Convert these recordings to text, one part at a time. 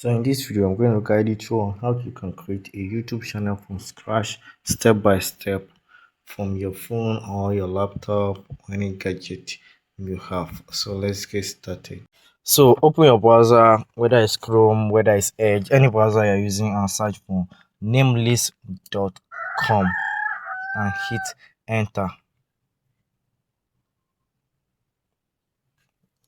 So in this video, I'm going to guide you through on how you can create a YouTube channel from scratch, step by step, from your phone or your laptop or any gadget you have. So let's get started. So open your browser, whether it's Chrome, whether it's Edge, any browser you're using, and search for namelist.com and hit enter.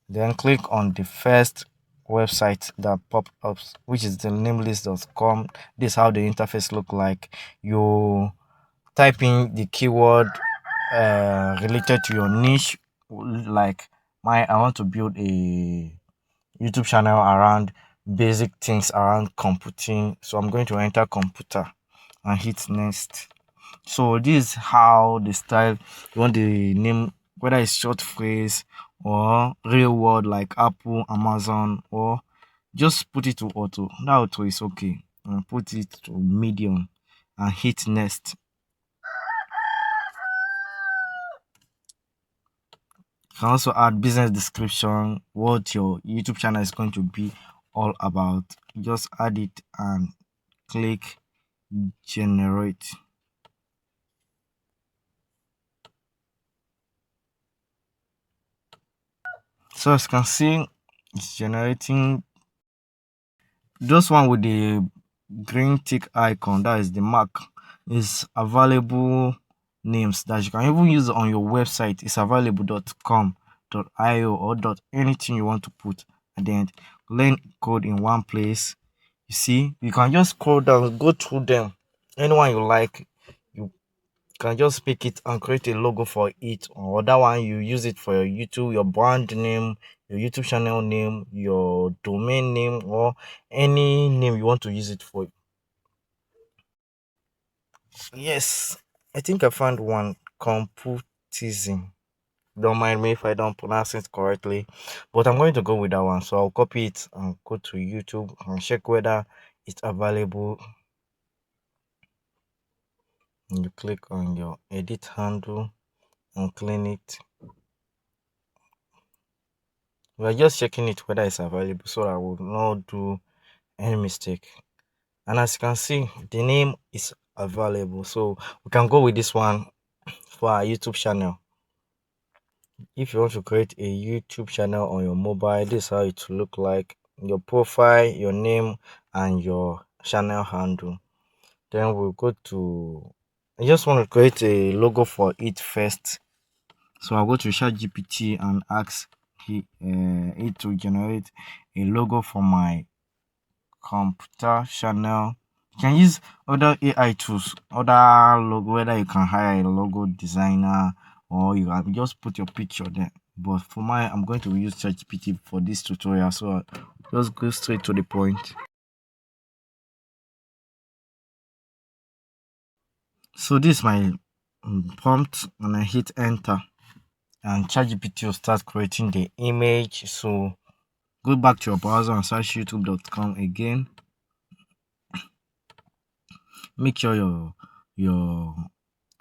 Then click on the first website that pop up, which is the namelist.com. This is how the interface look like. You type in the keyword related to your niche, like I want to build a YouTube channel around basic things around computing, so I'm going to enter computer and hit next. So this is how the style you want the name, whether it's short phrase or real word like Apple, Amazon, or just put it to auto. That auto is okay. And put it to medium and hit next. You can also add business description, what your YouTube channel is going to be all about. Just add it and click generate. So as you can see, it's generating. This one with the green tick icon, that is the mark, is available names that you can even use on your website. It's available .com, .io, or anything you want to put at the end. Learn code in one place. You see, you can just scroll down, go through them. Anyone you like, you can just pick it and create a logo for it, or that one you use it for your YouTube, your brand name, your YouTube channel name, your domain name, or any name you want to use it for. Yes, I think I found one, computism. Don't mind me if I don't pronounce it correctly, but I'm going to go with that one. So I'll copy it and go to YouTube and check whether it's available. And you click on your edit handle and clean it. We are just checking it whether it's available so that I will not do any mistake. And as you can see, the name is available, so we can go with this one for our YouTube channel. If you want to create a YouTube channel on your mobile, this is how it will look like. Your profile, your name, and your channel handle. Then we'll go to, I just want to create a logo for it first. So I'll go to ChatGPT and ask it to generate a logo for my computer channel. You can use other AI tools, other logo, whether you can hire a logo designer or you can just put your picture there. But for mine, I'm going to use ChatGPT for this tutorial, so I'll just go straight to the point. So this is my prompt, and I hit enter, and ChatGPT will start creating the image. So go back to your browser and search youtube.com again. Make sure your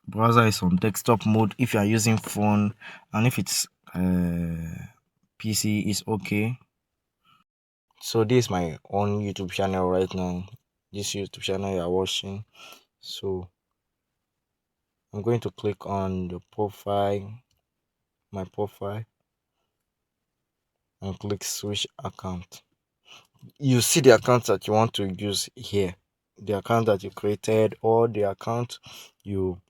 browser is on desktop mode if you are using phone, and if it's PC is okay. So this is my own YouTube channel right now, this YouTube channel you are watching. So I'm going to click on the profile, my profile, and click switch account. You see the account that you want to use here, the account that you created or the account you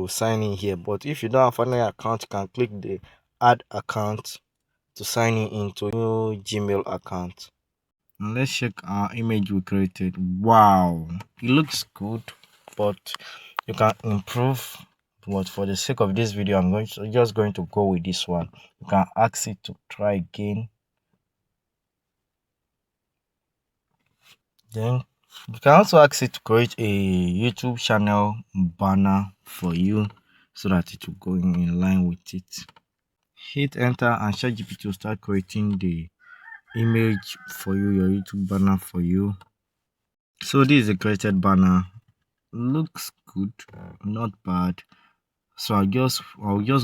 sign in here. But if you don't have any account, you can click the add account to sign in into new Gmail account. And let's check our image we created. Wow, it looks good, but you can improve. But for the sake of this video, I'm just going to go with this one. You can ask it to try again. Then you can also ask it to create a YouTube channel banner for you so that it will go in line with it. Hit enter and ChatGPT will start creating the image for you, your YouTube banner for you. So this is a created banner. Looks good, not bad. So I'll just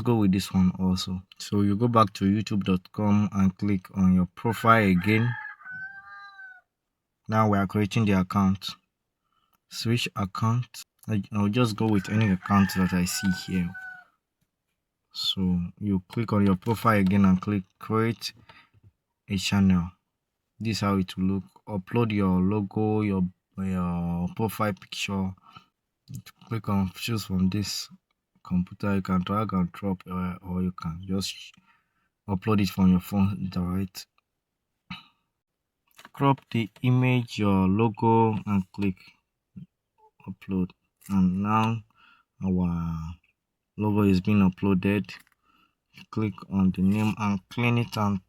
go with this one also. So you go back to youtube.com and click on your profile again. Now we are creating the account. Switch account. I'll just go with any account that I see here. So you click on your profile again and click create a channel. This is how it will look. Upload your logo, your profile picture. Click on choose from this computer. You can drag and drop, or you can just upload it from your phone direct. Crop the image, your logo, and click upload. And now our logo is being uploaded. Click on the name and clean it and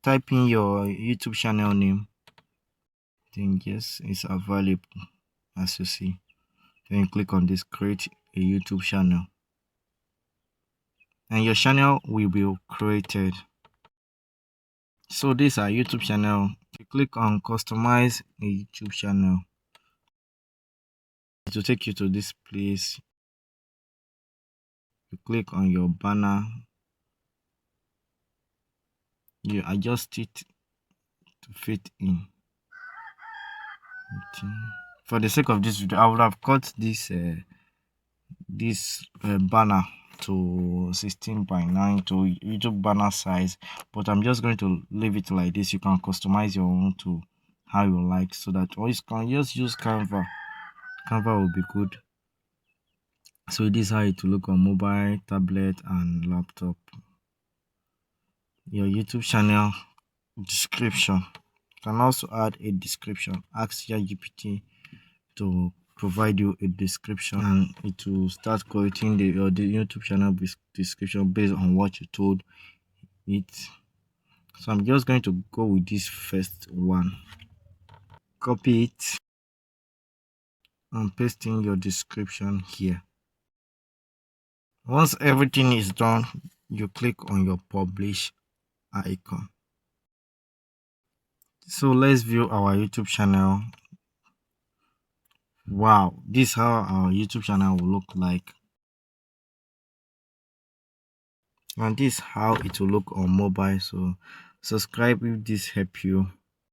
type in your YouTube channel name. Then yes, it's available as you see. Then you click on this create a YouTube channel and your channel will be created. So this is our YouTube channel. You click on customize a YouTube channel. It will take you to this place. You click on your banner. You adjust it to fit in. For the sake of this video, I would have cut this banner to 16:9 to YouTube banner size, but I'm just going to leave it like this. You can customize your own to how you like, so that, or you can just use Canva will be good. So this is how it will look on mobile, tablet, and laptop. Your YouTube channel description. You can also add a description. Ask ChatGPT to provide you a description, and it will start creating the YouTube channel description based on what you told it. So I'm just going to go with this first one. Copy it and paste in your description here. Once everything is done, you click on your publish icon. So let's view our YouTube channel. Wow, this is how our YouTube channel will look like, and this is how it will look on mobile. So subscribe if this help you.